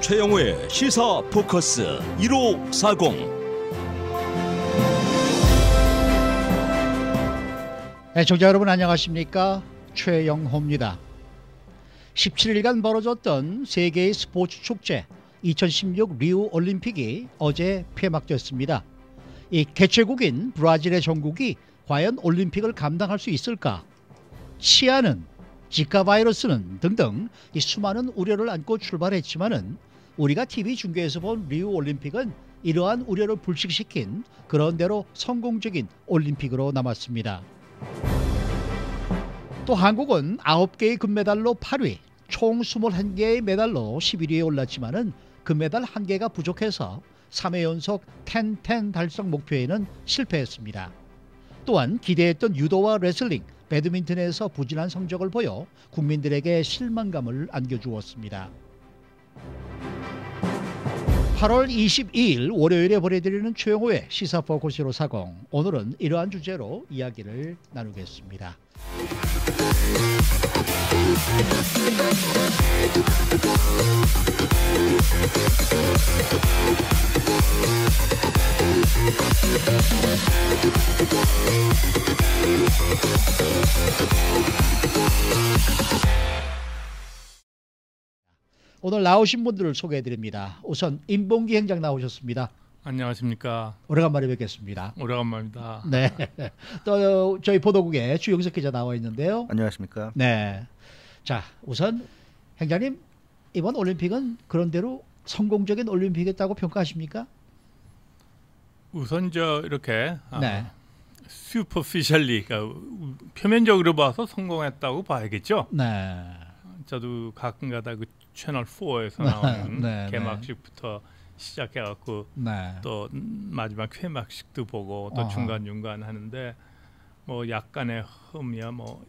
최영우의 시사 포커스 1540. 청자 여러분 안녕하십니까? 최영호입니다. 17일간 벌어졌던 세계의 스포츠 축제 2016 리우 올림픽이 어제 폐막됐습니다. 이 개최국인 브라질의 정국이 과연 올림픽을 감당할 수 있을까? 치아는, 지카 바이러스는 등등 이 수많은 우려를 안고 출발했지만은 우리가 TV 중계에서 본 리우 올림픽은 이러한 우려를 불식시킨 그런대로 성공적인 올림픽으로 남았습니다. 또 한국은 9개의 금메달로 8위, 총 21개의 메달로 11위에 올랐지만은 금메달 1개가 부족해서 3회 연속 10-10 달성 목표에는 실패했습니다. 또한 기대했던 유도와 레슬링, 배드민턴에서 부진한 성적을 보여 국민들에게 실망감을 안겨주었습니다. 8월 22일 월요일에 보내드리는 최영호의 시사 포커스 1540. 오늘은 이러한 주제로 이야기를 나누겠습니다. 오늘 나오신 분들을 소개해드립니다. 우선 임봉기 행장 나오셨습니다. 안녕하십니까. 오래간만에 뵙겠습니다. 오래간만입니다. 네. 또 저희 보도국에 주영석 기자 나와 있는데요. 안녕하십니까. 네. 자, 우선 행장님 이번 올림픽은 그런대로 성공적인 올림픽이었다고 평가하십니까? 우선 이렇게 네. 슈퍼피셜리, 그러니까 표면적으로 봐서 성공했다고 봐야겠죠. 네. 저도 가끔가다 그 채널 4에서 나오는 네, 개막식부터 시작해갖고 네. 또 마지막 회막식도 보고 또 중간중간 하는데 뭐 약간의 흠이야 뭐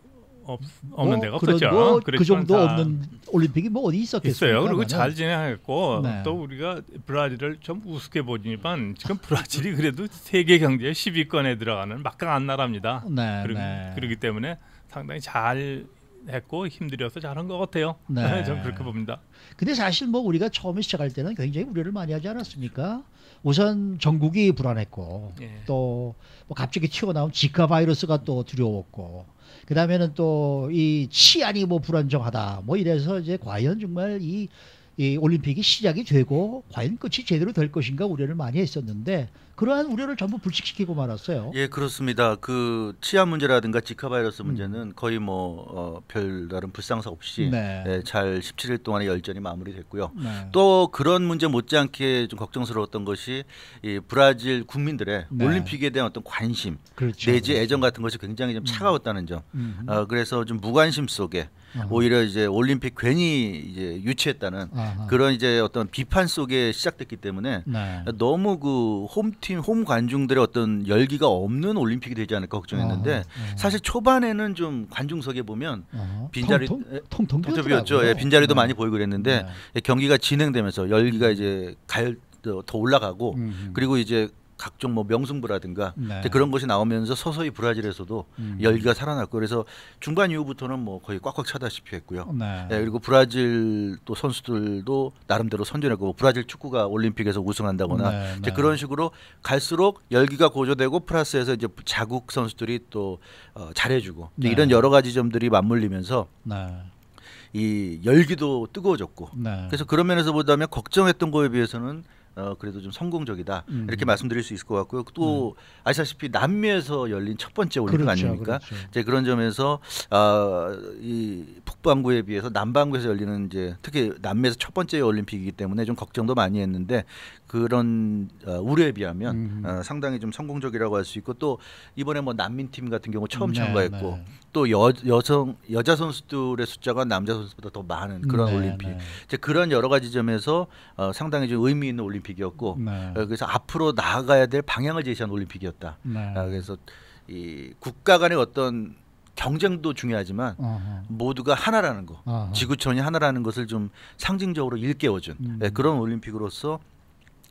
없는 데가 없었죠. 그 정도 없는 올림픽이 뭐 어디 있었겠어요? 있어요. 그리고 잘 진행했고 네. 또 우리가 브라질을 좀 우습게 보지만 지금 브라질이 그래도 세계 경제 10위권에 들어가는 막강한 나라입니다. 네, 그렇기 때문에 상당히 잘 했고 힘들여서 잘한 것 같아요. 네. 저는 그렇게 봅니다. 근데 사실 뭐 우리가 처음에 시작할 때는 굉장히 우려를 많이 하지 않았습니까? 우선 전국이 불안했고 예. 또 뭐 갑자기 튀어나온 지카 바이러스가 또 두려웠고 그 다음에는 또 이 치안이 뭐 불안정하다 뭐 이래서 이제 과연 정말 이 올림픽이 시작이 되고 과연 끝이 제대로 될 것인가 우려를 많이 했었는데 그러한 우려를 전부 불식시키고 말았어요. 예, 그렇습니다. 그 치아 문제라든가 지카 바이러스 문제는 거의 뭐 별다른 불상사 없이 네. 예, 잘 17일 동안의 열전이 마무리됐고요. 네. 또 그런 문제 못지않게 좀 걱정스러웠던 것이 이 브라질 국민들의 네. 올림픽에 대한 어떤 관심 그렇죠. 내지 애정 같은 것이 굉장히 좀 차가웠다는 점. 그래서 좀 무관심 속에 어허. 오히려 이제 올림픽 괜히 이제 유치했다는 아하. 그런 이제 어떤 비판 속에 시작됐기 때문에 네. 너무 그 홈 관중들의 어떤 열기가 없는 올림픽이 되지 않을까 걱정했는데 사실 초반에는 좀 관중석에 보면 빈자리 통통 비었죠. 예, 빈자리도 많이 보이고 그랬는데 경기가 진행되면서 열기가 이제 더 올라가고 그리고 이제 각종 뭐 명승부라든가 네. 그런 것이 나오면서 서서히 브라질에서도 열기가 살아났고 그래서 중반 이후부터는 뭐 거의 꽉꽉 차다시피 했고요. 네. 네, 그리고 브라질 또 선수들도 나름대로 선전했고 브라질 축구가 올림픽에서 우승한다거나 네, 이제 네. 그런 식으로 갈수록 열기가 고조되고 플러스해서 이제 자국 선수들이 또 잘해주고 네. 이런 여러 가지 점들이 맞물리면서 네. 이 열기도 뜨거워졌고 네. 그래서 그런 면에서 보자면 걱정했던 거에 비해서는 그래도 좀 성공적이다 이렇게 말씀드릴 수 있을 것 같고요. 또 아시다시피 남미에서 열린 첫 번째 올림픽 그렇죠, 아닙니까? 그렇죠. 이제 그런 점에서 이 북반구에 비해서 남반구에서 열리는 이제 특히 남미에서 첫 번째 올림픽이기 때문에 좀 걱정도 많이 했는데 그런 우려에 비하면 상당히 좀 성공적이라고 할 수 있고 또 이번에 뭐 난민팀 같은 경우 처음 네, 참가했고 네. 또 여자 선수들의 숫자가 남자 선수보다 더 많은 그런 네, 올림픽. 네. 이제 그런 여러 가지 점에서 상당히 좀 의미 있는 올림픽이었고 네. 그래서 앞으로 나아가야 될 방향을 제시한 올림픽이었다. 네. 그래서 이 국가 간의 어떤 경쟁도 중요하지만 어허. 모두가 하나라는 거, 어허. 지구촌이 하나라는 것을 좀 상징적으로 일깨워준 그런 올림픽으로서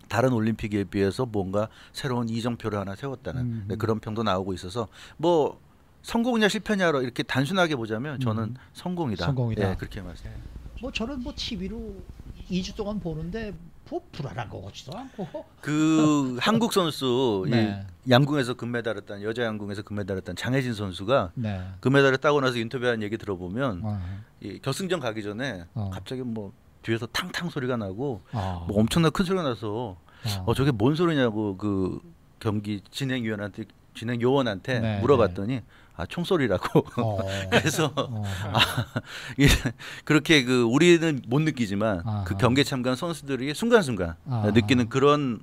다른 올림픽에 비해서 뭔가 새로운 이정표를 하나 세웠다는 그런 평도 나오고 있어서 뭐 성공이냐 실패냐로 이렇게 단순하게 보자면 저는 성공이다. 성공이다. 예, 그렇게 말씀해요. 뭐 저는 뭐 TV로 2주 동안 보는데 뭐 불안한 거 같지도 않고. 그 한국 선수 네. 이 양궁에서 금메달을 딴 여자 양궁에서 금메달을 딴 장혜진 선수가 네. 금메달을 따고 나서 인터뷰한 얘기 들어보면 어. 이 결승전 가기 전에 갑자기 뭐 뒤에서 탕탕 소리가 나고 뭐 엄청난 큰 소리가 나서 저게 뭔 소리냐고 그 경기 진행요원한테 네, 물어봤더니 아 총소리라고. 그래서 그렇게 그 우리는 못 느끼지만 그 경기에 참가한 선수들이 순간순간 느끼는 그런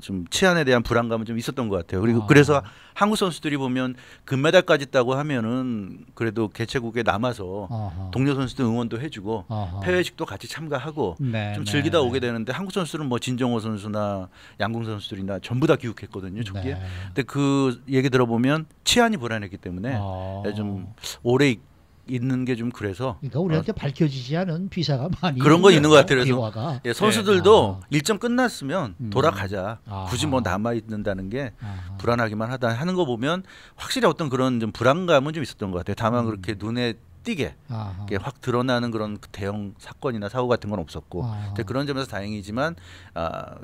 좀 치안에 대한 불안감은 좀 있었던 것 같아요. 그리고 그래서 한국 선수들이 보면 금메달까지 따고 하면은 그래도 개최국에 남아서 동료 선수들 응원도 해주고 폐회식도 같이 참가하고 좀 즐기다 오게 되는데 한국 선수들은 뭐 진정호 선수나 양궁 선수들이나 전부 다 귀국했거든요 초기에. 근데 그 얘기 들어보면 치안이 불안했기 때문에 좀 오래 있는 게 좀 그래서. 그러니까 우리한테 밝혀지지 않은 비사가 많이 그런 거 있는 것 같아요. 그래서 예, 선수들도 일정 끝났으면 돌아가자. 굳이 뭐 남아 있는다는 게 불안하기만 하다 하는 거 보면 확실히 어떤 그런 좀 불안감은 좀 있었던 것 같아요. 다만 그렇게 눈에 띄게 확 드러나는 그런 대형 사건이나 사고 같은 건 없었고 그런 점에서 다행이지만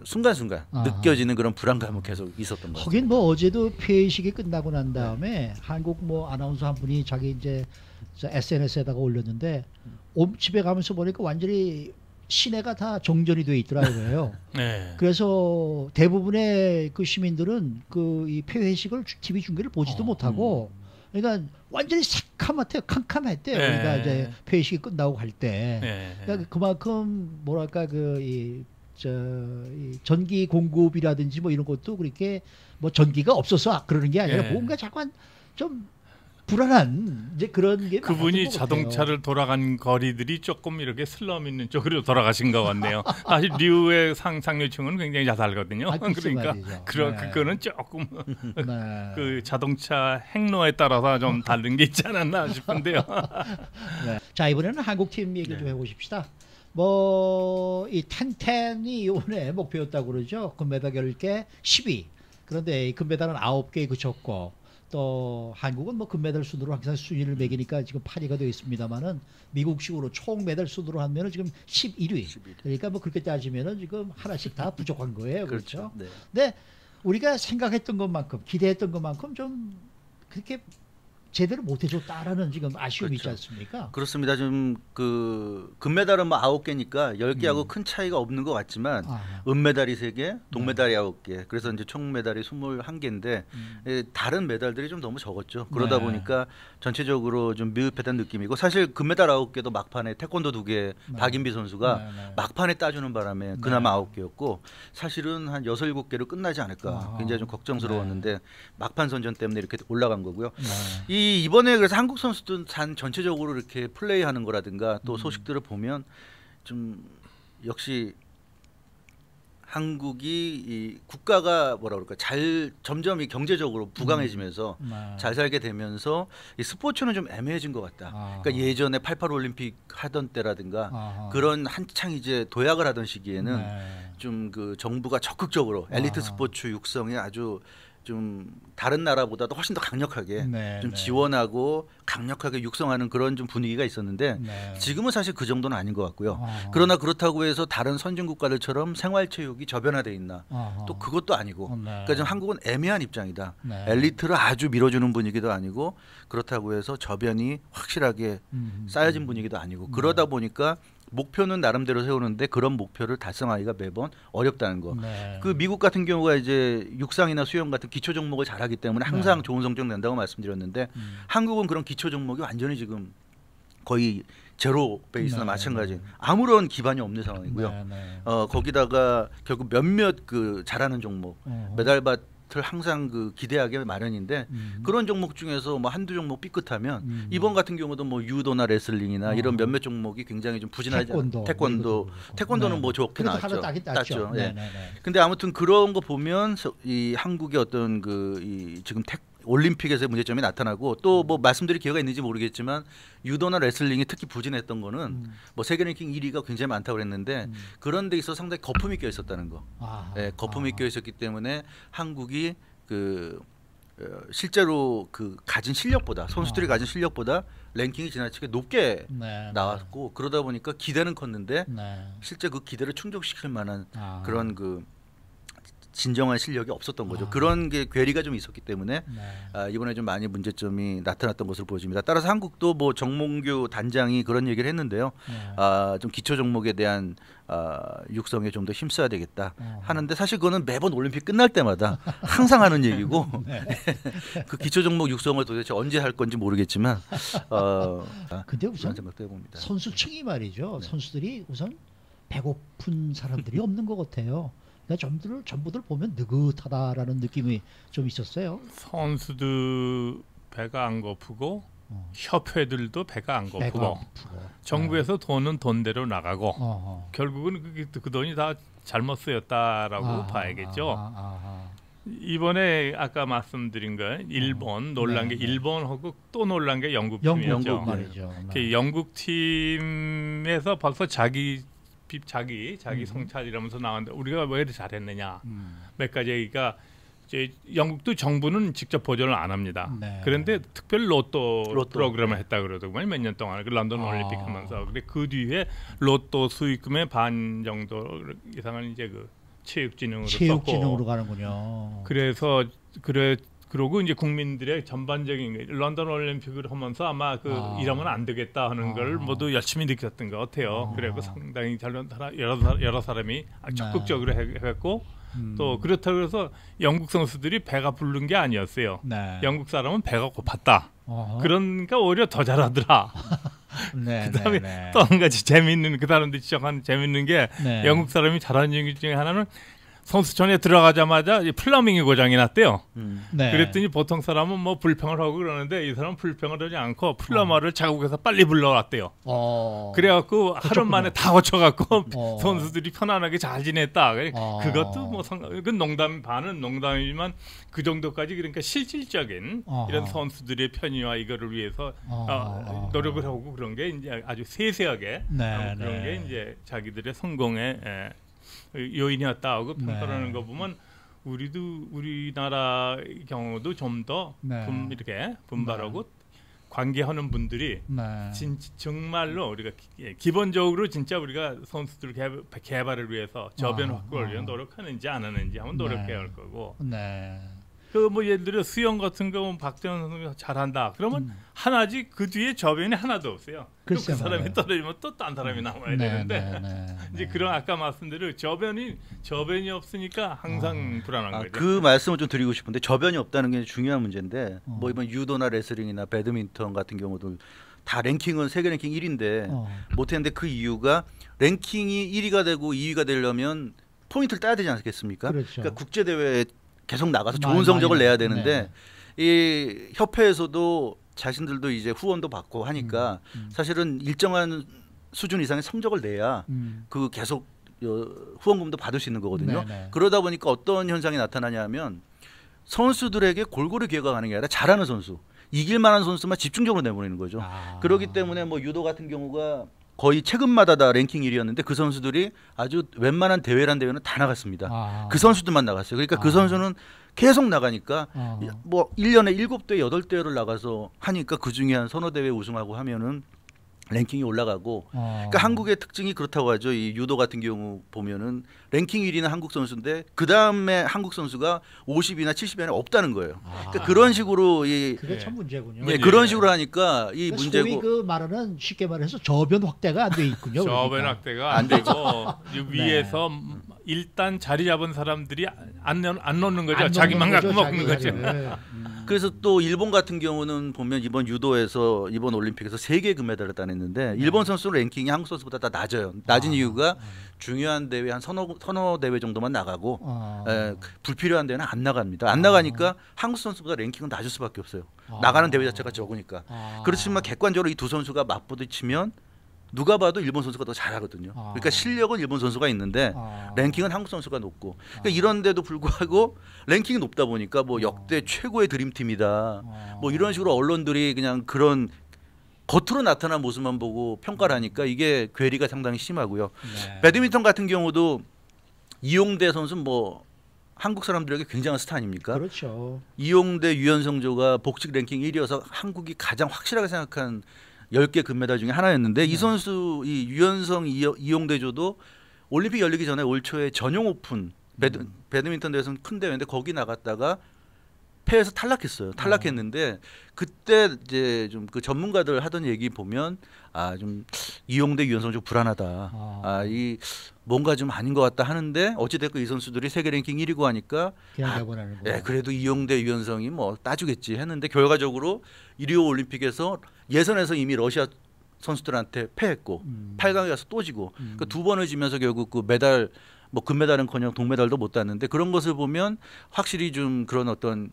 순간순간 느껴지는 그런 불안감은 계속 있었던 것 같아요. 하긴 뭐 어제도 폐회식이 끝나고 난 다음에 한국 뭐 아나운서 한 분이 자기 이제 SNS에다가 올렸는데 집에 가면서 보니까 완전히 시내가 다 정전이 돼 있더라고요. 네. 그래서 대부분의 그 시민들은 그 이 폐회식을 TV 중계를 보지도 못하고 그러니까 완전히 새카맣대요. 캄캄했대요. 그러니까 이제 폐회식이 끝나고 갈 때. 그러니까 그만큼 뭐랄까 이 전기 공급이라든지 뭐 이런 것도 그렇게 뭐 전기가 없어서 그러는 게 아니라 뭔가 잠깐 좀 불안한 이제 그런 게 그분이 자동차를 돌아간 거리들이 조금 이렇게 슬럼 있는 쪽으로 돌아가신 것 같네요. 사실 류의 상류층은 굉장히 잘 살거든요. 그러니까 그거는 조금 그 자동차 행로에 따라서 좀 다른 게 있지 않았나 싶은데요. 자 이번에는 한국팀 얘기 좀 해보십시다. 뭐 이 텐텐이 이번에 목표였다고 그러죠. 금메달 10개 10위. 그런데 금메달은 9개에 그쳤고 또 한국은 뭐 금메달 순으로 항상 순위를 매기니까 지금 8위가 되어 있습니다만은 미국식으로 총 메달 순으로 하면은 지금 11위. 그러니까 뭐 그렇게 따지면은 지금 하나씩 다 부족한 거예요. 그렇죠? 네. 근데 우리가 생각했던 것만큼 기대했던 것만큼 좀 그렇게 제대로 못해줬다라는 지금 아쉬움이 있지 않습니까? 그렇습니다. 좀 그 금메달은 뭐 9개니까 10개하고 큰 차이가 없는 것 같지만 은메달이 3개, 동메달이 9개. 그래서 이제 총 메달이 21개인데 다른 메달들이 좀 너무 적었죠. 그러다 보니까 전체적으로 좀 미흡했다는 느낌이고 사실 금메달 9개도 막판에 태권도 2개 박인비 선수가 막판에 따주는 바람에 그나마 9개였고 사실은 한 6, 7개로 끝나지 않을까 굉장히 좀 걱정스러웠는데 막판 선전 때문에 이렇게 올라간 거고요. 이번에 그래서 한국 선수들 전체적으로 이렇게 플레이하는 거라든가 또 소식들을 보면 좀 역시 한국이 이 국가가 뭐라 그럴까 점점 이 경제적으로 부강해지면서 잘 살게 되면서 이 스포츠는 좀 애매해진 것 같다. 그러니까 예전에 88 올림픽 하던 때라든가 그런 한창 이제 도약을 하던 시기에는 좀 그 정부가 적극적으로 엘리트 스포츠 육성에 아주 좀 다른 나라보다도 훨씬 더 강력하게 좀 지원하고 강력하게 육성하는 그런 좀 분위기가 있었는데 지금은 사실 그 정도는 아닌 것 같고요. 그러나 그렇다고 해서 다른 선진 국가들처럼 생활체육이 저변화돼 있나 또 그것도 아니고 그러니까 좀 한국은 애매한 입장이다. 엘리트를 아주 밀어주는 분위기도 아니고 그렇다고 해서 저변이 확실하게 쌓여진 분위기도 아니고 그러다 보니까 목표는 나름대로 세우는데 그런 목표를 달성하기가 매번 어렵다는 거. 그 미국 같은 경우가 이제 육상이나 수영 같은 기초 종목을 잘하기 때문에 항상 좋은 성적 낸다고 말씀드렸는데 한국은 그런 기초 종목이 완전히 지금 거의 제로 베이스나 마찬가지 아무런 기반이 없는 상황이고요. 거기다가 결국 몇몇 그 잘하는 종목 메달밭 항상 그 기대하게 마련인데 그런 종목 중에서 뭐 한두 종목 삐끗하면 이번 같은 경우도 뭐 유도나 레슬링이나 이런 몇몇 종목이 굉장히 좀 부진하지 않아요. 태권도는 뭐 좋게 나왔죠. 땄죠. 근데 아무튼 그런 거 보면 이 한국의 어떤 그 지금 올림픽에서의 문제점이 나타나고 또 뭐 말씀드릴 기회가 있는지 모르겠지만 유도나 레슬링이 특히 부진했던 거는 뭐 세계 랭킹 1위가 굉장히 많다고 그랬는데 그런 데 있어서 상당히 거품이 껴 있었다는 거. 거품이 껴 있었기 때문에 한국이 그 실제로 그 가진 실력보다 선수들이 가진 실력보다 랭킹이 지나치게 높게 나왔고 그러다 보니까 기대는 컸는데 실제 그 기대를 충족시킬 만한 그런 그 진정한 실력이 없었던 거죠. 그런 게 괴리가 좀 있었기 때문에 이번에 좀 많이 문제점이 나타났던 것으로 보여집니다. 따라서 한국도 뭐 정몽규 단장이 그런 얘기를 했는데요. 좀 기초 종목에 대한 육성에 좀 더 힘써야 되겠다 하는데 사실 그거는 매번 올림픽 끝날 때마다 항상 하는 얘기고 그 기초 종목 육성을 도대체 언제 할 건지 모르겠지만 근데 우선 생각도 해봅니다. 선수층이 말이죠. 선수들이 우선 배고픈 사람들이 없는 것 같아요. 전부들 보면 느긋하다라는 느낌이 좀 있었어요. 선수들 배가 안 고프고 협회들도 배가 안 고프고 정부에서 돈은 돈대로 나가고 결국은 그 돈이 다 잘못 쓰였다라고 봐야겠죠. 이번에 아까 말씀드린 거 일본 놀란 게 일본하고 또 놀란 게 영국 팀이었죠. 영국 팀에서 벌써 자기 성찰이라면서 나왔는데 우리가 왜 이렇게 잘했느냐 몇 가지 얘기가 이제 영국도 정부는 직접 보조를 안 합니다. 그런데 특별 로또 프로그램을 했다 그러더군요. 몇 년 동안 그 런던 올림픽 하면서 근데 그 뒤에 로또 수익금의 반 정도 이상은 이제 그 체육진흥으로 가는군요. 그래서 그러고 이제 국민들의 전반적인 런던 올림픽을 하면서 아마 이러면 안 되겠다 하는 걸 모두 열심히 느꼈던 것 같아요. 그리고 상당히 여러 사람이 적극적으로 했고 또 그렇다고 해서 영국 선수들이 배가 부른 게 아니었어요. 영국 사람은 배가 고팠다. 그러니까 오히려 더 잘하더라. 그다음에 또 한 가지 재미있는 그 사람들이 지적한 재미있는 게 영국 사람이 잘하는 얘기 중에 하나는 선수촌에 들어가자마자 플러밍이 고장이 났대요. 그랬더니 보통 사람은 뭐 불평을 하고 그러는데 이 사람은 불평을 하지 않고 플러머를 자국에서 빨리 불러왔대요. 그래갖고 하루 만에 다 고쳐갖고 선수들이 편안하게 잘 지냈다. 그것도 뭐 농담 반은 농담이지만 그 정도까지 그러니까 실질적인 이런 선수들의 편의와 이거를 위해서 노력을 하고 그런 게 이제 아주 세세하게 그런 게 이제 자기들의 성공에 요인이었다 하고 평가하는 거 보면 우리나라의 경우도 좀 더 이렇게 분발하고 관계하는 분들이 정말로 우리가 기본적으로 진짜 우리가 선수들 개발을 위해서 저변 확보를 위해 노력하는지 안 하는지 한번 노력해야 할 거고. 그 뭐 예를 들어 수영 같은 거 박재원 선수가 잘한다. 그러면 하나지 그 뒤에 저변이 하나도 없어요. 그 사람이 떨어지면 또 딴 사람이 나와야 되는데 이제 그런 아까 말씀대로 저변이 없으니까 항상 불안한 거죠. 그 말씀을 좀 드리고 싶은데 저변이 없다는 게 중요한 문제인데 뭐 이번 유도나 레슬링이나 배드민턴 같은 경우도 다 랭킹은 세계 랭킹 1위인데 못했는데 그 이유가 랭킹이 1위가 되고 2위가 되려면 포인트를 따야 되지 않겠습니까? 그러니까 국제 대회에 계속 나가서 좋은 성적을 내야 되는데 이 협회에서도 자신들도 이제 후원도 받고 하니까 사실은 일정한 수준 이상의 성적을 내야 그 계속 후원금도 받을 수 있는 거거든요. 그러다 보니까 어떤 현상이 나타나냐면 선수들에게 골고루 기회가 가는 게 아니라 잘하는 선수, 이길 만한 선수만 집중적으로 내보내는 거죠. 그렇기 때문에 뭐 유도 같은 경우가 거의 최근마다 다 랭킹 1위였는데 그 선수들이 아주 웬만한 대회란 대회는 다 나갔습니다. 그 선수들만 나갔어요. 그러니까 그 선수는 계속 나가니까 뭐 1년에 7대회 8대회를 나가서 하니까 그중에 한 서너 대회 우승하고 하면은 랭킹이 올라가고 그러니까 한국의 특징이 그렇다고 하죠. 이 유도 같은 경우 보면은 랭킹 1위는 한국 선수인데 그 다음에 한국 선수가 50이나 70이 아니라 없다는 거예요. 그러니까 그런 식으로 그게 참 문제군요. 그런 식으로 하니까 이 그러니까 문제고. 소위 그 말하는 쉽게 말해서 저변 확대가 안 돼 있군요. 저변 확대가 안 되고 위에서 일단 자리 잡은 사람들이 안 놓는 거죠. 자기만 갖고 먹는 거죠. 그래서 또 일본 같은 경우는 보면 이번 유도에서 이번 올림픽에서 3개 금메달을 따냈는데 일본 선수 랭킹이 한국 선수보다 다 낮아요. 낮은 이유가 중요한 대회 한 서너 대회 정도만 나가고 불필요한 대회는 안 나갑니다. 안 나가니까 한국 선수보다 랭킹은 낮을 수밖에 없어요. 나가는 대회 자체가 적으니까. 그렇지만 객관적으로 이 두 선수가 맞부딪히면 누가 봐도 일본 선수가 더 잘하거든요. 그러니까 실력은 일본 선수가 있는데 랭킹은 한국 선수가 높고 그러니까 이런데도 불구하고 랭킹이 높다 보니까 뭐 역대 최고의 드림팀이다. 뭐 이런 식으로 언론들이 그냥 그런 겉으로 나타난 모습만 보고 평가를 하니까 이게 괴리가 상당히 심하고요. 배드민턴 같은 경우도 이용대 선수는 뭐 한국 사람들에게 굉장한 스타 아닙니까? 그렇죠. 이용대, 유현성조가 복식 랭킹 1위여서 한국이 가장 확실하게 생각한 10개 금메달 중에 하나였는데 이 선수 이 유현성, 이용대조도 올림픽 열리기 전에 올 초에 전용 오픈 배드민턴 대회에서는 큰 대회인데 거기 나갔다가 패해서 탈락했어요. 탈락했는데 그때 이제 좀 그 전문가들 하던 얘기 보면 좀 이용대, 유현성 좀 불안하다. 이 뭔가 좀 아닌 것 같다 하는데 어찌됐건 이 선수들이 세계 랭킹 1위고 하니까 그냥 내보내는 거. 예, 그래도 이용대, 유현성이 뭐 따주겠지 했는데 결과적으로 리오 올림픽에서 예선에서 이미 러시아 선수들한테 패했고 8강에 가서 또 지고 그 두 번을 지면서 결국 그 메달 뭐 금메달은커녕 동메달도 못 땄는데 그런 것을 보면 확실히 좀 그런 어떤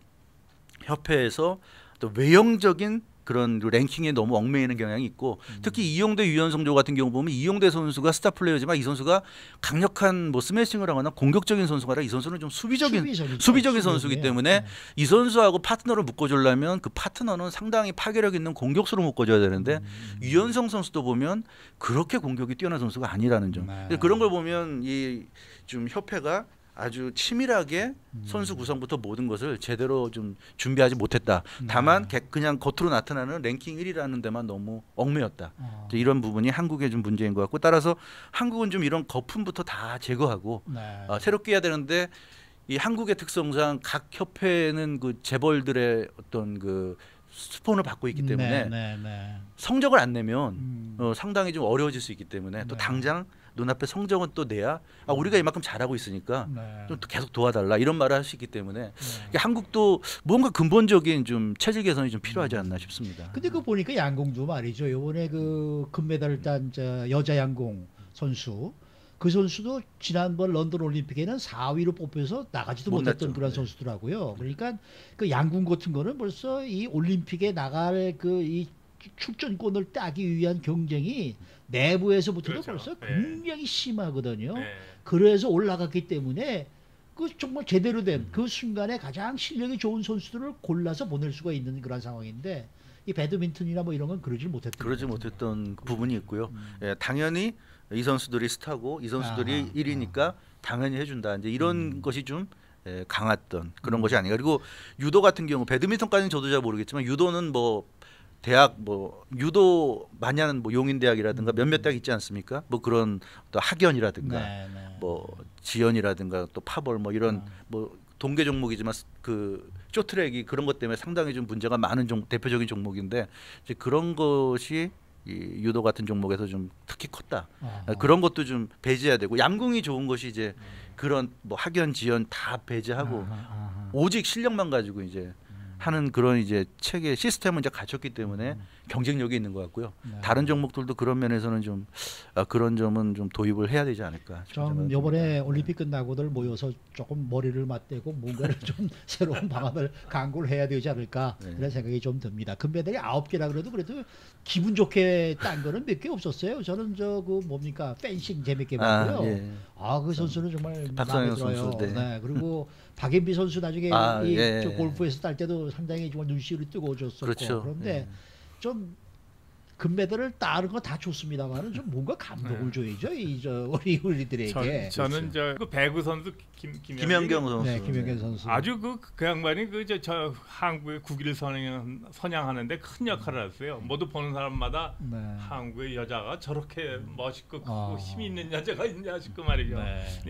협회에서 또 외형적인 그런 랭킹에 너무 얽매이는 경향이 있고 특히 이용대, 유현성조 같은 경우 보면 이용대 선수가 스타 플레이어지만 이 선수가 강력한 뭐 스매싱을 하거나 공격적인 선수가 아니라 이 선수는 좀 수비적인 선수이기 때문에 이 선수하고 파트너를 묶어주려면 그 파트너는 상당히 파괴력 있는 공격수로 묶어줘야 되는데 유현성 선수도 보면 그렇게 공격이 뛰어난 선수가 아니라는 점. 그런 걸 보면 이 좀 협회가 아주 치밀하게 선수 구성부터 모든 것을 제대로 좀 준비하지 못했다. 다만 그냥 겉으로 나타나는 랭킹 1위라는 데만 너무 얽매였다. 이런 부분이 한국의 좀 문제인 것 같고 따라서 한국은 좀 이런 거품부터 다 제거하고 새롭게 해야 되는데 이 한국의 특성상 각 협회는 그 재벌들의 어떤 그 스폰을 받고 있기 때문에 성적을 안 내면 상당히 좀 어려워질 수 있기 때문에 또 당장 눈앞에 성적은 또 내야 우리가 이만큼 잘하고 있으니까 좀 계속 도와달라 이런 말을 할 수 있기 때문에 한국도 뭔가 근본적인 좀 체질 개선이 좀 필요하지 않나 싶습니다. 근데 그 보니까 양궁도 말이죠. 이번에 그 금메달을 딴 여자 양궁 선수 그 선수도 지난번 런던 올림픽에는 4위로 뽑혀서 나가지도 못했던 그런 선수더라고요. 그러니까 그 양궁 같은 거는 벌써 이 올림픽에 나갈 그 이 출전권을 따기 위한 경쟁이 내부에서부터도 벌써 굉장히 심하거든요. 그래서 올라갔기 때문에 그 정말 제대로 된 그 순간에 가장 실력이 좋은 선수들을 골라서 보낼 수가 있는 그런 상황인데 이 배드민턴이나 뭐 이런 건 그러지 못했던 부분이 있고요. 예, 당연히 이 선수들이 스타고 이 선수들이 1위니까 당연히 해준다. 이제 이런 것이 좀 강했던 그런 것이 아닌가. 그리고 유도 같은 경우 배드민턴까지는 저도 잘 모르겠지만 유도는 뭐 대학 뭐 유도 많이 하는 뭐 용인대학이라든가 몇몇 대학 있지 않습니까? 뭐 그런 또 학연이라든가 뭐 지연이라든가 또 파벌 뭐 이런 뭐 동계 종목이지만 그 쇼트랙이 그런 것 때문에 상당히 좀 문제가 많은 대표적인 종목인데 이제 그런 것이 이 유도 같은 종목에서 좀 특히 컸다. 그런 것도 좀 배제해야 되고 양궁이 좋은 것이 이제 그런 뭐 학연, 지연 다 배제하고 오직 실력만 가지고 이제 하는 그런 이제 체계 시스템은 이제 갖췄기 때문에 경쟁력이 있는 것 같고요. 다른 종목들도 그런 면에서는 좀 그런 점은 좀 도입을 해야 되지 않을까. 좀 이번에 올림픽 끝나고들 모여서 조금 머리를 맞대고 뭔가를 좀 새로운 방안을 강구를 해야 되지 않을까 그런 생각이 좀 듭니다. 금메달이 9개라 그래도 기분 좋게 딴 거는 몇 개 없었어요. 저는 저 그 뭡니까 펜싱 재밌게 봤고요. 그 선수는 정말 마음에 들어요. 네. 그리고 박인비 선수 나중에 저 골프에서 딸 때도 상당히 정말 눈시울이 뜨거워졌었고 그런데 좀 금메달을 따는 거 다 좋습니다만은 좀 뭔가 감동을 줘야죠 우리 우리들에게. 저는 저 그 배구 선수 김연경 선수. 네, 김연경 선수. 아주 그 양반이 저 한국의 국위를 선양하는데 큰 역할을 했어요. 모두 보는 사람마다 한국의 여자가 저렇게 멋있고 크고 힘 있는 여자가 있냐 싶고 말이죠.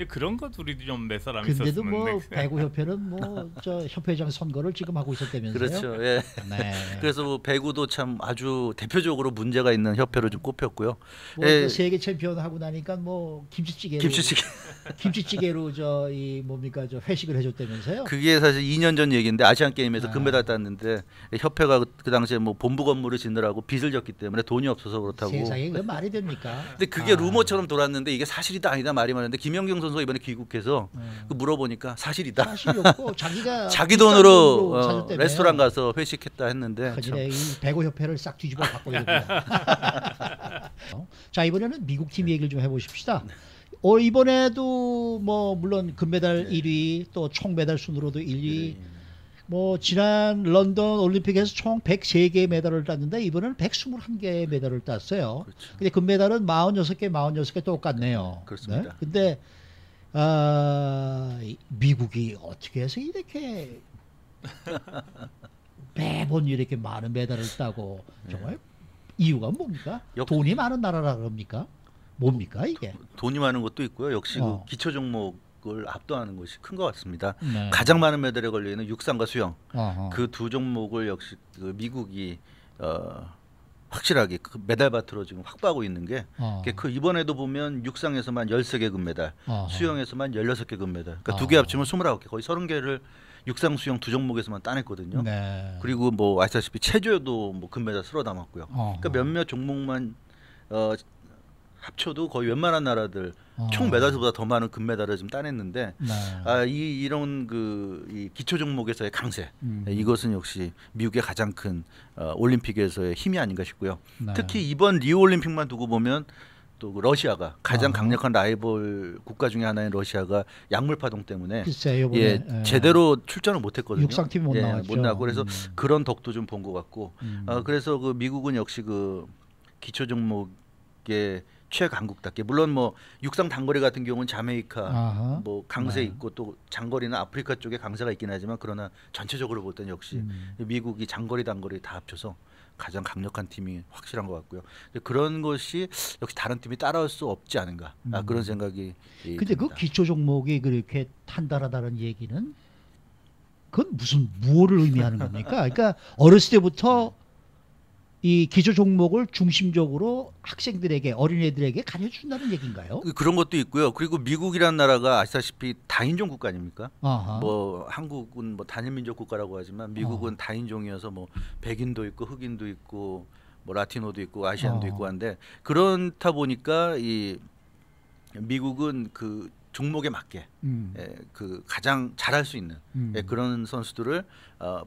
그런 것 우리도 좀 몇 사람 있었으면. 근데도 뭐 배구 협회는 뭐 저 협회장 선거를 지금 하고 있었다면서요? 그렇죠. 예. 그래서 뭐 배구도 참 아주 대표적으로 문제가 있는 협회로 좀 꼽혔고요. 뭐 세계 챔피언 하고 나니까 뭐 김치찌개로 저 이 뭡니까 저 회식을 해줬다면서요? 그게 사실 2년 전 얘기인데 아시안 게임에서 금메달 땄는데 협회가 그 당시에 뭐 본부 건물을 짓느라고 빚을 졌기 때문에 돈이 없어서 그렇다고. 세상에 그게 말이 됩니까? 근데 그게 루머처럼 돌았는데 이게 사실이다 아니다 말이 많은데 김연경 선수가 이번에 귀국해서 그 물어보니까 사실이다. 사실이었고 자기가 자기 돈으로 레스토랑 가서 회식했다 했는데. 이 배구 협회를 싹 뒤집어 바꿔야 됩니다. 자 이번에는 미국 팀 얘기를 좀 해보십시다. 이번에도 뭐 물론 금메달 1위 또 총 메달 순으로도 1위 뭐 지난 런던 올림픽에서 총 103개의 메달을 땄는데 이번에는 121개의 메달을 땄어요. 근데 금메달은 46개 똑같네요. 그렇습니다. 근데 미국이 어떻게 해서 이렇게 매번 이렇게 많은 메달을 따고 정말 이유가 뭡니까? 돈이 많은 나라라 그럽니까? 뭡니까 이게? 돈이 많은 것도 있고요. 역시 그 기초 종목을 압도하는 것이 큰 것 같습니다. 네. 가장 많은 메달에 걸려 있는 육상과 수영 어허. 그 두 종목을 역시 그 미국이 확실하게 그 메달밭으로 지금 확보하고 있는 게 그 이번에도 보면 육상에서만 13개 금메달, 수영에서만 16개 금메달. 그러니까 두 개 합치면 29개, 거의 30개를 육상, 수영 두 종목에서만 따냈거든요. 네. 그리고 뭐 아시다시피 체조도 뭐 금메달 쓸어 담았고요. 그러니까 몇몇 종목만 합쳐도 거의 웬만한 나라들 총 메달수보다 더 많은 금메달을 지금 따냈는데 네. 이런 이 기초 종목에서의 강세 이것은 역시 미국의 가장 큰 올림픽에서의 힘이 아닌가 싶고요. 네. 특히 이번 리우 올림픽만 두고 보면 또 그 러시아가 가장 강력한 라이벌 국가 중에 하나인 러시아가 약물 파동 때문에 글쎄요, 이번에, 제대로 출전을 못했거든요. 육상팀이 못 나왔죠. 못 나고 그래서 그런 덕도 좀 본 것 같고 그래서 그 미국은 역시 그 기초 종목의 최강국답게 물론 뭐 육상 단거리 같은 경우는 자메이카 뭐 강세 있고 또 장거리는 아프리카 쪽에 강세가 있긴 하지만 그러나 전체적으로 볼 때는 역시 미국이 장거리 단거리 다 합쳐서 가장 강력한 팀이 확실한 것 같고요. 그런 것이 역시 다른 팀이 따라올 수 없지 않은가 그런 생각이 근데 그 기초 종목이 그렇게 탄탄하다는 얘기는 그건 무엇을 의미하는 겁니까? 그러니까 어렸을 때부터 이 기초 종목을 중심적으로 학생들에게 어린애들에게 가르쳐준다는 얘기인가요? 그런 것도 있고요. 그리고 미국이라는 나라가 아시다시피 다인종 국가 아닙니까? 뭐 한국은 뭐 단일민족 국가라고 하지만 미국은 다인종이어서 뭐 백인도 있고 흑인도 있고 뭐 라티노도 있고 아시안도 있고 한데 그렇다 보니까 이 미국은 그 종목에 맞게 그 가장 잘할 수 있는 그런 선수들을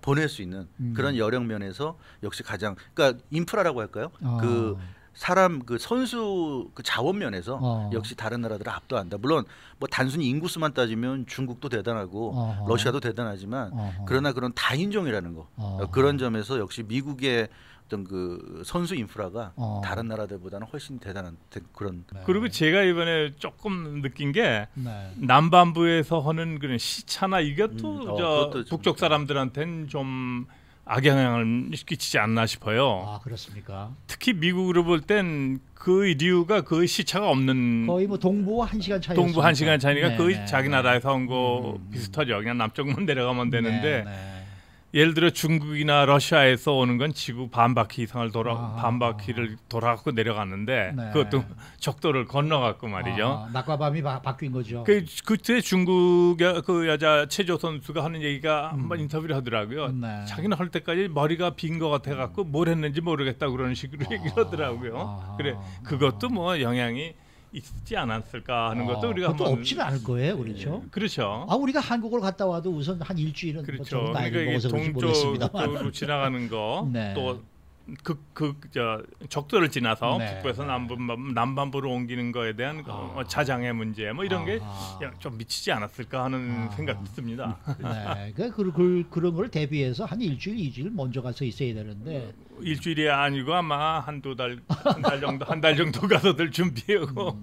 보낼 수 있는 그런 여력 면에서 역시 가장 그러니까 인프라라고 할까요? 그 사람 그 선수 그 자원 면에서 역시 다른 나라들을 압도한다. 물론 뭐 단순히 인구수만 따지면 중국도 대단하고 러시아도 대단하지만 그러나 그런 다인종이라는 거 그런 점에서 역시 미국의 어떤 그 선수 인프라가 다른 나라들보다는 훨씬 대단한 그런. 그리고 제가 이번에 조금 느낀 게 남반부에서 하는 그런 시차나 이것도 저 북쪽 사람들한테는 좀 악영향을 끼치지 않나 싶어요. 아 그렇습니까? 특히 미국으로 볼 땐 그 이유가 그 시차가 없는 거의 뭐 동부와 1시간 차이. 동부 1시간 차이니까 거의 자기 나라에서 온 거 비슷하죠. 그냥 남쪽만 내려가면 되는데. 예를 들어 중국이나 러시아에서 오는 건 지구 반바퀴 이상을 반바퀴를 돌아갖고 내려갔는데 그것도 적도를 건너갔고 말이죠. 낮과 밤이 바뀐 거죠. 그때 중국 그 여자 체조 선수가 하는 얘기가 한번 인터뷰를 하더라고요. 자기는 할 때까지 머리가 빈 것 같아갖고 뭘 했는지 모르겠다 그런 식으로 얘기를 하더라고요. 그래 그것도 뭐 영향이 있지 않았을까 하는 것도 우리가 그것도 한번 없지는 않을 거예요, 그렇죠? 그렇죠. 우리가 한국을 갔다 와도 우선 한 일주일은 그렇죠. 뭐 그러니까 이게 동쪽으로 지나가는 거 또 적도를 지나서 북부에서 남반부로 옮기는 거에 대한 자장의 문제 뭐 이런 게 좀 미치지 않았을까 하는 생각이 듭니다. 그런 걸 대비해서 한 일주일, 2주일 먼저 가서 있어야 되는데 일주일이 아니고 아마 한 달 정도 가서들 준비하고.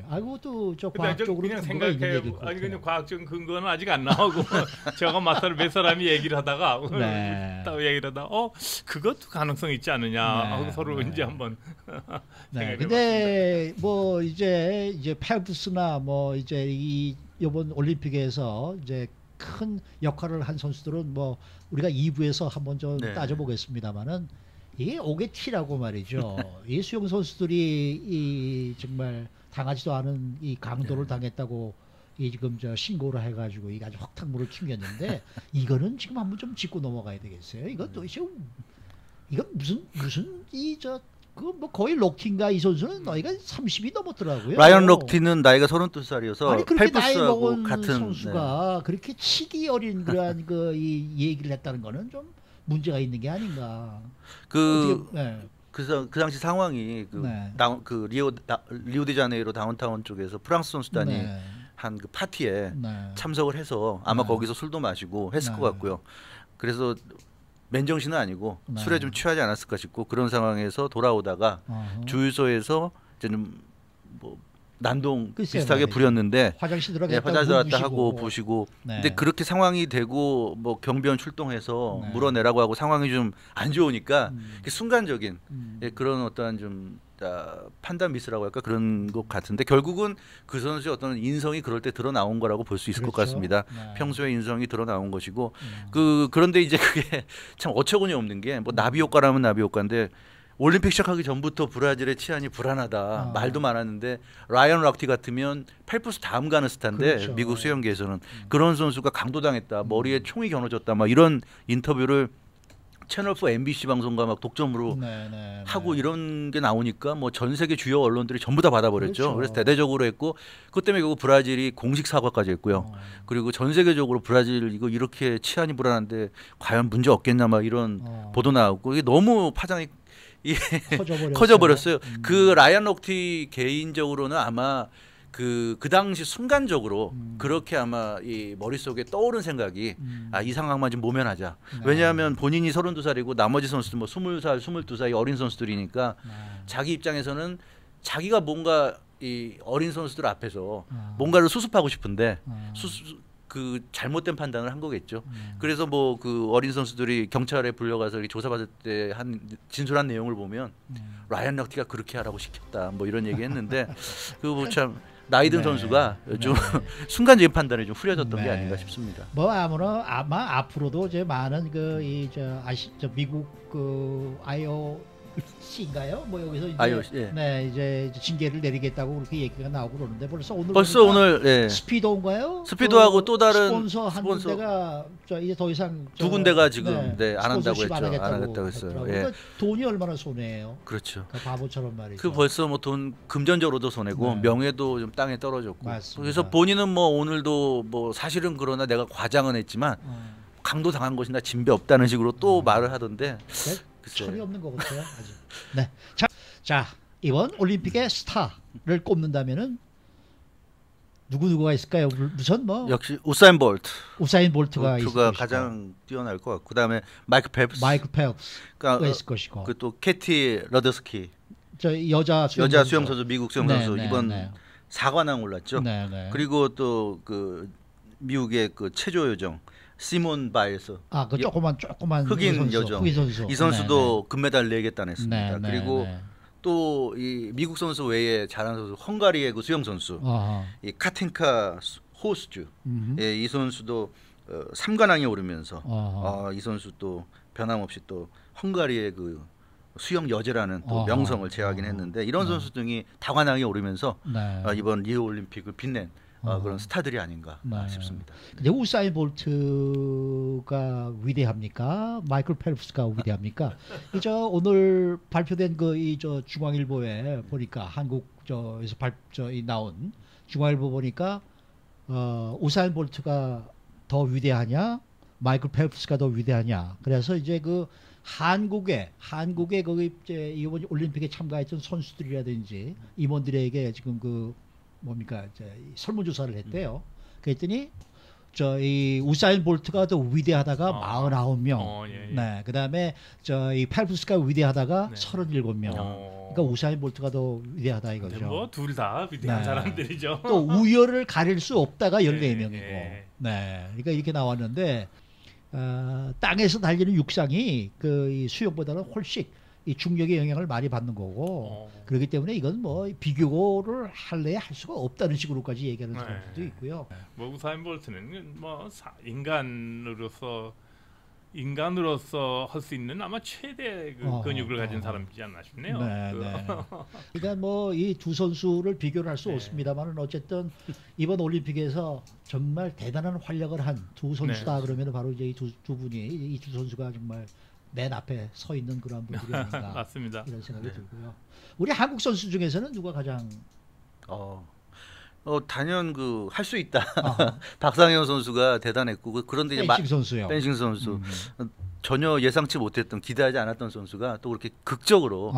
아이고 또 저 과학적으로 그냥 생각해. 아니 그냥 과학적 근거는 아직 안 나오고 제가 몇 사람이 얘기를 하다가 또 얘기를 하다 그것도 가능성 있지 않느냐 하고 서로 이제 한번 생각해 봤습니다. 근데 뭐 이제 펠프스나 뭐 이제 이번 올림픽에서 이제 큰 역할을 한 선수들은 뭐 우리가 2부에서 한번 좀 따져보겠습니다만은 이게 오게티라고 말이죠. 이 수영 선수들이 정말 당하지도 않은 이 강도를 당했다고 지금 신고를 해가지고 이게 아주 확탕물을 튕겼는데 이거는 지금 한번 좀 짚고 넘어가야 되겠어요. 이건 도대체 이건 무슨 뭐 거의 록틴가 이 선수는 나이가 30이 넘었더라고요. 라이언 록틴은 나이가 32살이어서 아니 그렇게 나이 펠프스하고 먹은 같은 선수가 그렇게 치기 어린 그러한 이 얘기를 했다는 거는 좀 문제가 있는 게 아닌가. 그 당시 상황이 리오데자네이로 다운타운 쪽에서 프랑스 선수단이 한 그 파티에 참석을 해서 아마 거기서 술도 마시고 했을 것 같고요. 그래서 맨정신은 아니고 술에 좀 취하지 않았을까 싶고 그런 상황에서 돌아오다가 주유소에서 이제는 뭐 난동 글쎄요, 비슷하게 말이죠. 부렸는데 화장실 네, 들어갔다 화장실 들어갔다 하고 보시고 네. 근데 그렇게 상황이 되고 뭐 경비원 출동해서 네. 물어내라고 하고 상황이 좀 안 좋으니까 순간적인 예, 그런 어떠한 좀 판단 미스라고 할까 그런 것 같은데 결국은 그 선수의 어떤 인성이 그럴 때 드러나온 거라고 볼 수 있을 것 그렇죠. 같습니다. 네. 평소에 인성이 드러나온 것이고 그런데 이제 그게 참 어처구니 없는 게 뭐 나비 효과라면 나비 효과인데 올림픽 시작하기 전부터 브라질의 치안이 불안하다 말도 많았는데 라이언 락티 같으면 펠프스 다음 가는 스타인데 그렇죠. 미국 수영계에서는 그런 선수가 강도당했다 머리에 총이 겨눠졌다 막 이런 인터뷰를 채널4 MBC 방송과 막 독점으로 네. 하고 이런 게 나오니까 뭐 전 세계 주요 언론들이 전부 다 받아버렸죠. 그렇죠. 그래서 대대적으로 했고 그것 때문에 결국 브라질이 공식 사과까지 했고요. 그리고 전 세계적으로 브라질 이거 이렇게 치안이 불안한데 과연 문제 없겠냐 막 이런 보도 나오고 이게 너무 파장이 커져버렸어요. 그 라이언 럭티 개인적으로는 아마 그 당시 순간적으로 그렇게 아마 이 머릿속에 떠오른 생각이 이 상황만 좀 모면하자. 왜냐하면 본인이 32살이고 나머지 선수들 뭐 20살, 22살 어린 선수들이니까 자기 입장에서는 자기가 뭔가 이 어린 선수들 앞에서 뭔가를 수습하고 싶은데 그 잘못된 판단을 한 거겠죠. 그래서 뭐 그 어린 선수들이 경찰에 불려가서 이렇게 조사받을 때 한 진술한 내용을 보면 라이언 럭티가 그렇게 하라고 시켰다. 뭐 이런 얘기했는데 그 뭐 참 나이 든 선수가 좀 순간적인 판단이 좀 후려졌던 게 아닌가 싶습니다. 뭐 아마 앞으로도 이제 많은 저 미국 그 IOC인가요? 뭐 여기서 이제 IOC, 예. 네 이제 징계를 내리겠다고 그렇게 얘기가 나오고 그러는데 벌써 오늘 예. 스피도인가요? 스피도하고 또 다른 스폰서 한 군데가 이제 더 이상 두 군데가 지금 안 한다고 스폰서십 했죠. 안 하겠다고 하겠다고 했어요. 예. 그러니까 돈이 얼마나 손해예요? 그렇죠. 그러니까 바보처럼 말이죠. 그 벌써 뭐 돈 금전적으로도 손해고 명예도 좀 땅에 떨어졌고. 맞습니다. 그래서 본인은 뭐 오늘도 뭐 사실은 그러나 내가 과장은 했지만 강도 당한 것이나 진배 없다는 식으로 또 말을 하던데. 철이 없는 것 같아요. 아직. 네. 자 이번 올림픽의 스타를 꼽는다면은 누구가 있을까요? 우선 뭐 역시 우사인 우사인 볼트가 가장 뛰어날 것 같고 그다음에 마이클 펠프스가 있을 것이고 그 또 캐티 러더스키 저 여자 수영 선수 미국 수영 선수 이번 4관왕 올랐죠. 그리고 또 그 미국의 그 체조 요정 시몬 바일스 그 조그만 흑인 여정 이 선수도 금메달 4개 따냈습니다. 그리고 또 이 미국 선수 외에 잘하는 선수 헝가리의 그 수영 선수 이 카틴카 호스주 이 선수도 3관왕에 오르면서 이 선수 또 변함없이 또 헝가리의 그 수영 여제라는 또 명성을 제하긴 했는데 이런 선수 등이 다관왕에 오르면서 이번 리우 올림픽을 빛낸 그런 스타들이 아닌가 싶습니다. 근데 우사인 볼트가 위대합니까? 마이클 펠프스가 위대합니까? 오늘 발표된 저 중앙일보에 보니까 한국 저에서 나온 중앙일보 보니까 우사인 볼트가 더 위대하냐, 마이클 펠프스가 더 위대하냐. 그래서 이제 그 한국의 거기 이제 이번 올림픽에 참가했던 선수들이라든지 임원들에게 지금 그 뭡니까 설문조사를 했대요. 그랬더니 이 우사인 볼트가 더 위대하다가 49명. 네, 그다음에 이 펠프스가 위대하다가 37명. 그러니까 우사인 볼트가 더 위대하다 이거죠. 뭐 둘 다 위대한 사람들이죠. 또 우열을 가릴 수 없다가 14명이고. 네, 그러니까 이렇게 나왔는데 땅에서 달리는 육상이 이 수영보다는 훨씬 이 중력의 영향을 많이 받는 거고 그렇기 때문에 이건 뭐 비교를 할래야 할 수가 없다는 식으로까지 얘기하는 사람들도 있고요. 뭐 우사인 볼트는 뭐 인간으로서 할 수 있는 아마 최대 근육을 가진 사람이지 않나 싶네요. 그러니까 뭐 이 두 선수를 비교를 할 수 없습니다만은 어쨌든 이번 올림픽에서 정말 대단한 활약을 한 두 선수다 그러면 바로 이제 이 두 분이 이 두 선수가 정말 맨 앞에 서 있는 그런 분들이 아닌가 맞습니다. 이런 생각이 들고요. 우리 한국 선수 중에서는 누가 가장 단연 할 수 있다. 박상현 선수가 대단했고 그런데 이제 펜싱 선수 전혀 예상치 못했던 기대하지 않았던 선수가 또 그렇게 극적으로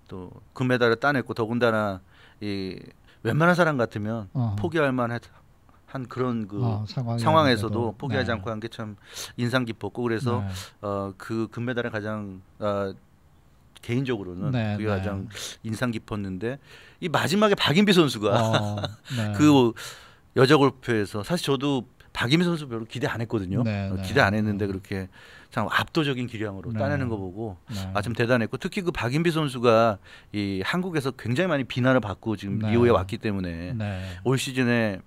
또 금메달을 따냈고 더군다나 이 웬만한 사람 같으면 포기할 만한 그런 상황에서도 포기하지 않고 한 게 참 인상 깊었고 그래서 그 금메달에 가장 개인적으로는 네, 그게 네. 가장 인상 깊었는데 이 마지막에 박인비 선수가 네. 그 여자 골프에서 사실 저도 박인비 선수 별로 기대 안 했거든요. 네, 네. 기대 안 했는데 그렇게 참 압도적인 기량으로 네. 따내는 거 보고 네. 참 대단했고 특히 그 박인비 선수가 이 한국에서 굉장히 많이 비난을 받고 지금 네. 리오에 왔기 때문에 네. 올 시즌에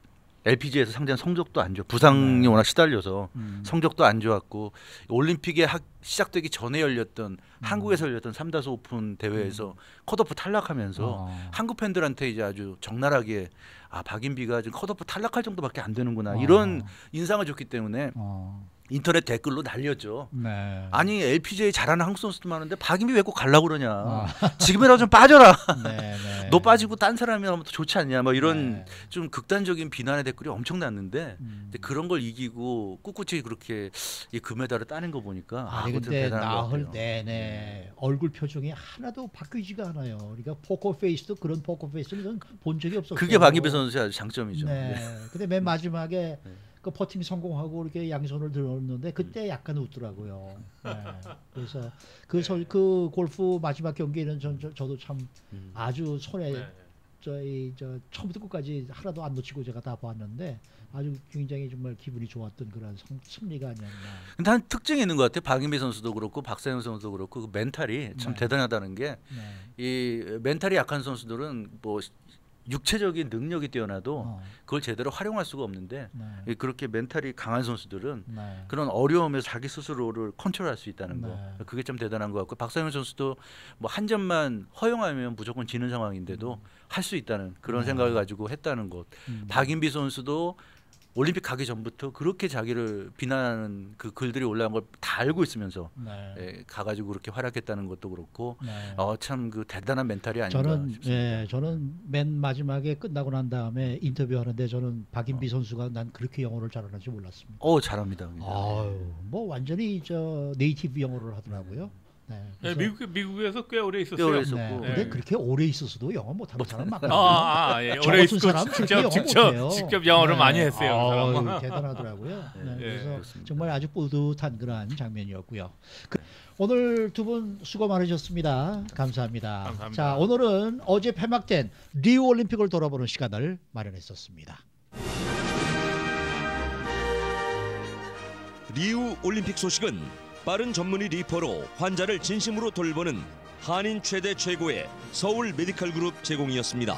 LPGA에서 상대한 성적도 안 좋아. 부상이 워낙 시달려서 성적도 안 좋았고 올림픽에 시작되기 전에 열렸던 한국에서 열렸던 삼다수 오픈 대회에서 컷오프 탈락하면서 한국 팬들한테 이제 아주 적나라하게 박인비가 지금 컷오프 탈락할 정도밖에 안 되는구나 이런 인상을 줬기 때문에 인터넷 댓글로 날렸죠. 네. 아니 LPGA 잘하는 한국 선수도 많은데 박인비 왜 꼭 가려고 그러냐. 지금이라도 좀 빠져라. 네, 네. 너 빠지고 딴 사람이 하면 더 좋지 않냐. 뭐 이런 네. 좀 극단적인 비난의 댓글이 엄청 났는데 근데 그런 걸 이기고 꿋꿋이 그렇게 이 금메달을 따낸 거 보니까 아니 그것도 근데 대단한 것 나흘 같아요. 내내 얼굴 표정이 하나도 바뀌지가 않아요. 그러니까 포커 페이스도 그런 포커 페이스는 저는 본 적이 없었어요. 그게 박인비 선수의 아주 장점이죠. 네. 근데 맨 마지막에 네. 그 퍼팅 성공하고 이렇게 양손을 들었는데 그때 약간 웃더라고요. 네. 그래서 그 골프 마지막 경기는 저도 참 아주 손에 네. 저 처음부터 끝까지 하나도 안 놓치고 제가 다 봤는데 아주 굉장히 정말 기분이 좋았던 그런 승리가 아니었나. 근데 한 특징이 있는 것 같아요. 박인비 선수도 그렇고 박상현 선수도 그렇고 그 멘탈이 참 네. 대단하다는 게 이 네. 멘탈이 약한 선수들은 뭐 육체적인 능력이 뛰어나도 그걸 제대로 활용할 수가 없는데 네. 그렇게 멘탈이 강한 선수들은 네. 그런 어려움에서 자기 스스로를 컨트롤할 수 있다는 거 네. 그게 좀 대단한 것 같고 박상현 선수도 뭐 한 점만 허용하면 무조건 지는 상황인데도 할 수 있다는 그런 생각을 가지고 했다는 것. 박인비 선수도 올림픽 가기 전부터 그렇게 자기를 비난하는 그 글들이 올라온 걸 다 알고 있으면서 네. 가가지고 그렇게 활약했다는 것도 그렇고 네. 참 그 대단한 멘탈이 아닌가 싶습니다. 저는 맨 마지막에 끝나고 난 다음에 인터뷰하는데 저는 박인비 선수가 난 그렇게 영어를 잘하는 줄 몰랐습니다. 잘합니다. 아유, 뭐 완전히 저 네이티브 영어를 하더라고요. 네, 네, 그래서 미국에서 꽤 오래 있었어요. 꽤 오래 있었고. 네, 네. 근데 그렇게 오래 있었어도 영어 못하는 사람 많거든요. 예. 저 오래 같은 있고 사람 그렇게 영어 못해요. 직접 영어를 네. 많이 했어요. 그 사람은. 아유, 대단하더라고요. 네, 그래서 그렇습니다. 정말 아주 뿌듯한 그러한 장면이었고요. 오늘 두 분 수고 많으셨습니다. 감사합니다. 감사합니다. 자, 오늘은 어제 폐막된 리우 올림픽을 돌아보는 시간을 마련했었습니다. 리우 올림픽 소식은 빠른 전문의 리포로 환자를 진심으로 돌보는 한인 최대 최고의 서울 메디칼 그룹 제공이었습니다.